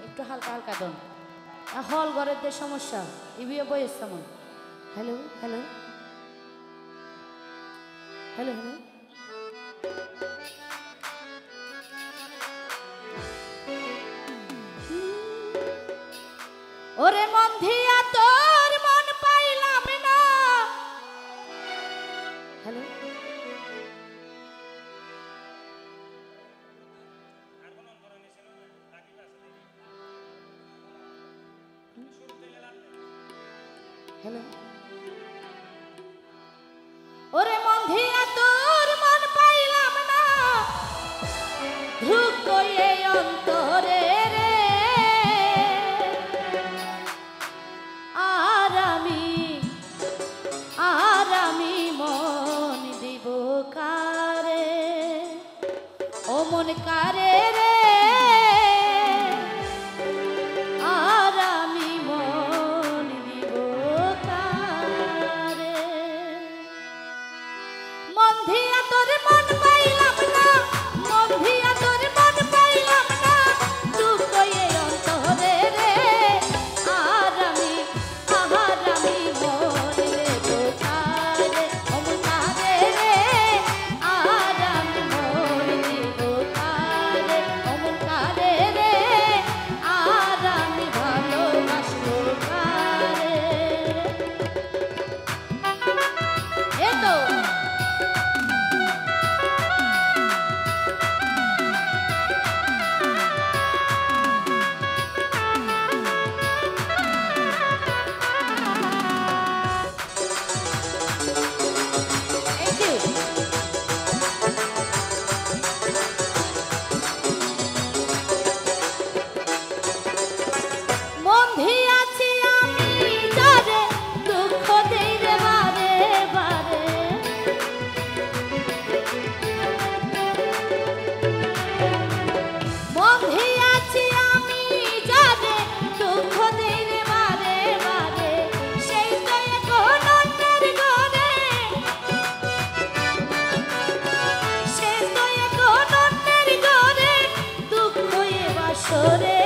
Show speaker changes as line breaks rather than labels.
একটু হালকা হালকা দন হল ঘরের যে সমস্যা ইভিও বয়স তেমন হ্যালো হ্যালো হ্যালো হ্যালো ওরে মন দিয়া তোর মন পাইলাম না হ্যালো হ্যালো ওরে মন দিয়া তোর মন পাইলাম না ধুক এই অন্তরে রে আর আমি মন দিব কারে ও মন কারে রে আর আমি মন দিব কারে মন দিয়া তোর মন পাইলাম না মন দিয়া তোর মন পাইলাম না তুই কয়ে অন্তরে রে আর আমি মন দেব কারে অমন কারে রে আর আমি মন দেব কারে অমন কারে রে আর আমি ভালোবাসবো কারে এ তো সরে